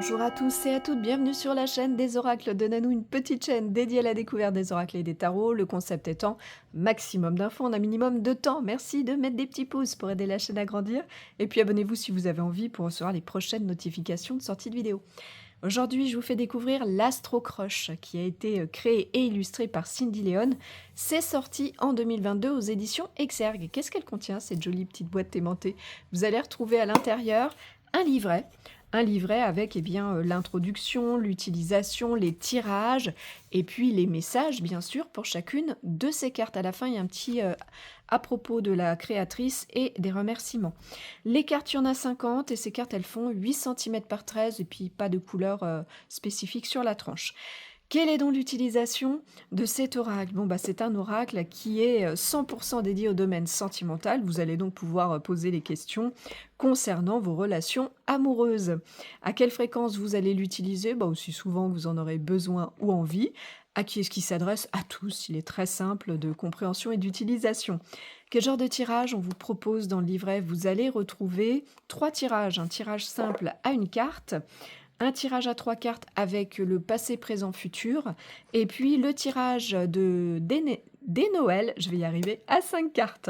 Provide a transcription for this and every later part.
Bonjour à tous et à toutes, bienvenue sur la chaîne des oracles de Nanou, une petite chaîne dédiée à la découverte des oracles et des tarots. Le concept étant maximum d'infos en un minimum de temps. Merci de mettre des petits pouces pour aider la chaîne à grandir. Et puis abonnez-vous si vous avez envie pour recevoir les prochaines notifications de sortie de vidéos. Aujourd'hui, je vous fais découvrir l'Astro Crush, qui a été créé et illustré par Cindy Leon. C'est sorti en 2022 aux éditions Exergue. Qu'est-ce qu'elle contient, cette jolie petite boîte aimantée? Vous allez retrouver à l'intérieur un livret. Un livret avec l'introduction, l'utilisation, les tirages et puis les messages, bien sûr, pour chacune de ces cartes. À la fin, il y a un petit à propos de la créatrice et des remerciements. Les cartes, il y en a 50 et ces cartes, elles font 8 cm par 13 et puis pas de couleur spécifique sur la tranche. Quelle est donc l'utilisation de cet oracle? Bon, c'est un oracle qui est 100% dédié au domaine sentimental. Vous allez donc pouvoir poser les questions concernant vos relations amoureuses. À quelle fréquence vous allez l'utiliser? Aussi souvent que vous en aurez besoin ou envie. À qui est-ce qu'il s'adresse? À tous. Il est très simple de compréhension et d'utilisation. Quel genre de tirage on vous propose dans le livret? Vous allez retrouver 3 tirages. Un tirage simple à une carte, un tirage à 3 cartes avec le passé, présent, futur, et puis le tirage des Noël, je vais y arriver, à 5 cartes.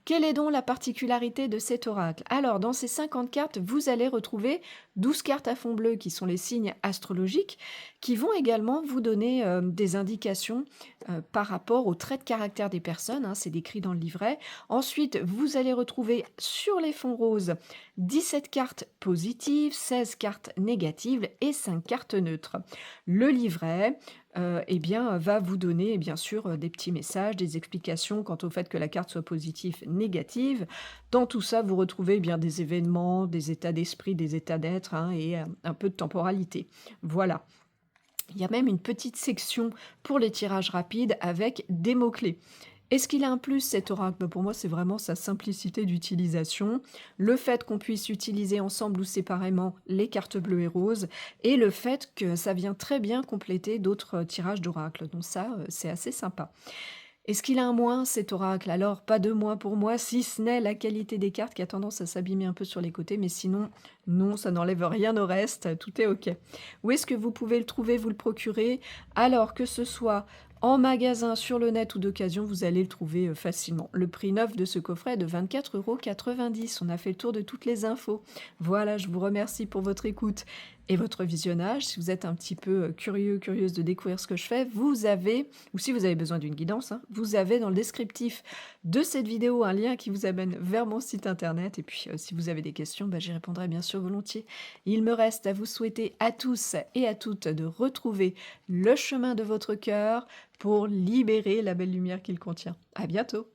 Quelle est donc la particularité de cet oracle? Alors, dans ces 50 cartes, vous allez retrouver 12 cartes à fond bleu qui sont les signes astrologiques, qui vont également vous donner des indications par rapport aux traits de caractère des personnes, hein, c'est décrit dans le livret. Ensuite, vous allez retrouver sur les fonds roses 17 cartes positives, 16 cartes négatives et 5 cartes neutres. Le livret va vous donner bien sûr des petits messages, des explications quant au fait que la carte soit positive, négative. Dans tout ça, vous retrouvez bien des événements, des états d'esprit, des états d'être, hein, et un peu de temporalité. Voilà. Il y a même une petite section pour les tirages rapides avec des mots-clés. Est-ce qu'il a un plus cet oracle? Pour moi, c'est vraiment sa simplicité d'utilisation, le fait qu'on puisse utiliser ensemble ou séparément les cartes bleues et roses, et le fait que ça vient très bien compléter d'autres tirages d'oracle. Donc ça, c'est assez sympa. Est-ce qu'il a un moins cet oracle? Alors, pas de moins pour moi, si ce n'est la qualité des cartes qui a tendance à s'abîmer un peu sur les côtés, mais sinon, non, ça n'enlève rien au reste, tout est ok. Où est-ce que vous pouvez le trouver, vous le procurer? Alors, que ce soit en magasin, sur le net ou d'occasion, vous allez le trouver facilement. Le prix neuf de ce coffret est de 24,90 €. On a fait le tour de toutes les infos. Voilà, je vous remercie pour votre écoute et votre visionnage. Si vous êtes un petit peu curieux, curieuse de découvrir ce que je fais, vous avez, ou si vous avez besoin d'une guidance, hein, vous avez dans le descriptif de cette vidéo un lien qui vous amène vers mon site internet. Et puis, si vous avez des questions, j'y répondrai bien sûr volontiers. Il me reste à vous souhaiter à tous et à toutes de retrouver le chemin de votre cœur pour libérer la belle lumière qu'il contient. À bientôt!